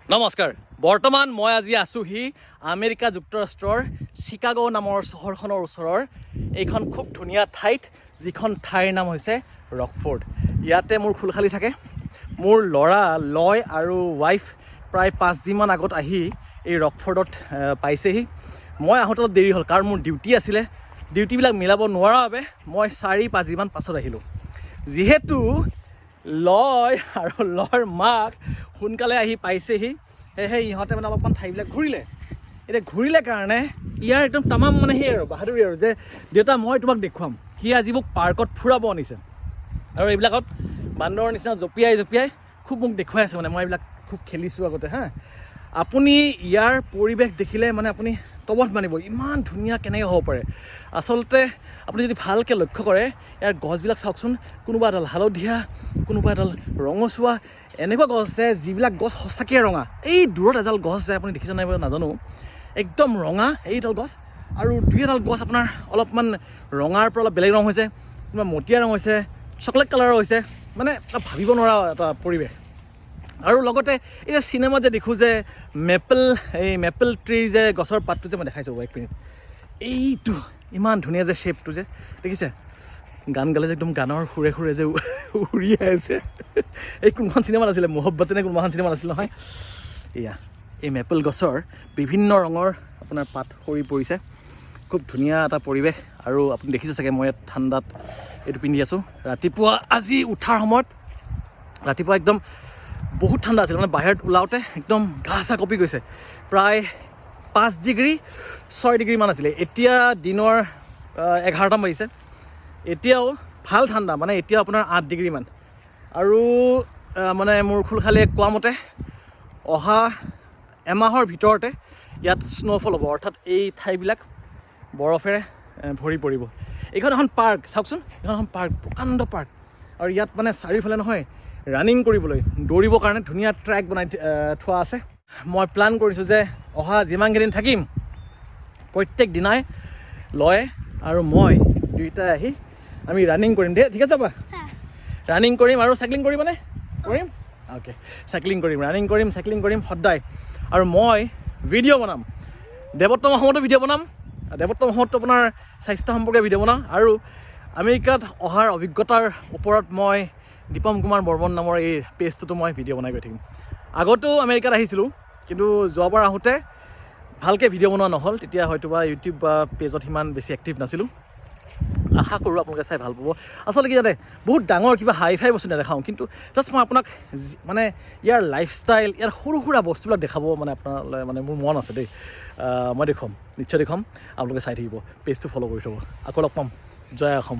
নমস্কাৰ বৰ্তমান মই আজি আছোহি আমেৰিকা যুক্তৰাষ্ট্ৰৰ চিকাগো নামৰ চহৰখনৰ ওচৰৰ এইখন খুব ধুনীয়া ঠাইত যিখন ঠাইৰ নাম হৈছে ৰকফৰ্ড। ইয়াতে মোৰ খুলখালি থাকে। মোৰ ল'ৰা লয় আৰু ৱাইফ প্ৰায় 5 দিনমান আগত আহি এই ৰকফৰ্ডত পাইছেহি। মই আহোঁতে অলপ দেৰি হ'ল কাৰণ মোৰ ডিউটি আছিলে। ডিউটিবিলাক মিলাব নোৱাৰাৰ বাবে মই 4-5 দিনমান পাছত আহিলোঁ। যিহেতু লয় আৰু লয়ৰ মাক সোনকালে আহি পাইছেহি, সেয়েহে ইহঁতে মানে অলপমান ঠাইবিলাক ঘূৰিলে। এতিয়া ঘূৰিলে কাৰণে ইয়াৰ একদম তামাম মানে সেই আৰু বাহাদুৰি আৰু যে দেউতা মই তোমাক দেখুৱাম। সি আজি মোক পাৰ্কত ফুৰাব আনিছে আৰু এইবিলাকত বান্দৰৰ নিচিনা জঁপিয়াই খুব মোক দেখুৱাই আছে। মানে মই এইবিলাক খুব খেলিছোঁ আগতে আপুনি ইয়াৰ পৰিৱেশ দেখিলে মানে আপুনি তবত মানিব ইমান ধুনীয়া কেনেকৈ হ'ব পাৰে। আচলতে আপুনি যদি ভালকৈ লক্ষ্য কৰে ইয়াৰ গছবিলাক চাওকচোন, কোনোবা এডাল হালধীয়া, কোনোবা এডাল ৰঙচুৱা, এনেকুৱা গছ আছে যিবিলাক গছ সঁচাকৈ ৰঙা। এই দূৰত এডাল গছ যায়, আপুনি দেখিছে নাই বাৰু নাজানো, একদম ৰঙা এইডাল গছ। আৰু দুই এডাল গছ আপোনাৰ অলপমান ৰঙাৰ পৰা অলপ বেলেগ ৰং হৈছে, কোনোবা মটীয়া ৰং হৈছে, চকলেট কালাৰৰ হৈছে, মানে ভাবিব নোৱাৰা এটা পৰিৱেশ। আৰু লগতে এই যে চিনেমাত যে দেখোঁ যে মেপল ট্ৰি যে গছৰ পাতটো যে মই দেখাইছোঁ এক মিনিট, এইটো ইমান ধুনীয়া যে শ্বেপটো যে দেখিছে, গান গালে যে একদম গানৰ সুৰে সুৰে যে উৰিয়াই আছে। এই কোনোখন চিনেমাত আছিলে, মোহব্বতে নে কোনোখন চিনেমাত আছিল নহয়। এয়া এই মেপল গছৰ বিভিন্ন ৰঙৰ আপোনাৰ পাত সৰি পৰিছে, খুব ধুনীয়া এটা পৰিৱেশ। আৰু আপুনি দেখিছে চাগে মই ইয়াত ঠাণ্ডাত এইটো পিন্ধি আছোঁ। ৰাতিপুৱা আজি উঠাৰ সময়ত ৰাতিপুৱা একদম বহুত ঠাণ্ডা আছিল, মানে বাহিৰত ওলাওঁতে একদম গা চা কঁপি গৈছে। প্ৰায় 5 ডিগ্ৰী 6 ডিগ্ৰীমান আছিলে। এতিয়া দিনৰ 11টামান বাজিছে, এতিয়াও ভাল ঠাণ্ডা, মানে এতিয়াও আপোনাৰ 8 ডিগ্ৰীমান। আৰু মানে মোৰ খুলখালিয়ে কোৱা মতে অহা এমাহৰ ভিতৰতে ইয়াত স্ন'ফল হ'ব, অৰ্থাৎ এই ঠাইবিলাক বৰফেৰে ভৰি পৰিব। এইখন এখন পাৰ্ক চাওকচোন, এইখন এখন পাৰ্ক, প্ৰকাণ্ড পাৰ্ক। আৰু ইয়াত মানে চাৰিওফালে নহয় ৰানিং কৰিবলৈ, দৌৰিবৰ কাৰণে ধুনীয়া ট্ৰেক বনাই থোৱা আছে। মই প্লান কৰিছোঁ যে অহা যিমানকেইদিন থাকিম প্ৰত্যেক দিনাই লয় আৰু মই দুয়োটাই আহি আমি ৰানিং কৰিম দেই, ঠিক আছে বা? ৰানিং কৰিম আৰু চাইক্লিং কৰিবনে? কৰিম, অ'কে। চাইক্লিং কৰিম, ৰানিং কৰিম, চাইক্লিং কৰিম সদায়। আৰু মই ভিডিঅ' বনাম, দেৱোত্তম অসমতো ভিডিঅ' বনাম, দেৱোত্তম অসমতো আপোনাৰ স্বাস্থ্য সম্পৰ্কে ভিডিঅ' বনাম। আৰু আমেৰিকাত অহাৰ অভিজ্ঞতাৰ ওপৰত মই দীপম কুমাৰ বৰ্মন নামৰ এই পেজটোতো মই ভিডিঅ' বনাই গৈ থাকিম। আগতেও আমেৰিকাত আহিছিলোঁ, কিন্তু যোৱাবাৰ আহোঁতে ভালকৈ ভিডিঅ' বনোৱা নহ'ল, তেতিয়া হয়তো বা ইউটিউব বা পেজত সিমান বেছি এক্টিভ নাছিলোঁ। আশা কৰোঁ আপোনালোকে চাই ভাল পাব। আচলতে কি জানে, বহুত ডাঙৰ কিবা হাই ফাই বস্তু নেদেখাওঁ, কিন্তু জাষ্ট মই আপোনাক মানে ইয়াৰ লাইফষ্টাইল, ইয়াৰ সৰু সুৰা বস্তুবিলাক দেখাব মানে আপোনালৈ মানে মোৰ মন আছে দেই। মই দেখুৱাম, নিশ্চয় দেখুৱাম, আপোনালোকে চাই থাকিব, পেজটো ফ'ল' কৰি থ'ব। আকৌ লগ পাম, জয় অসম।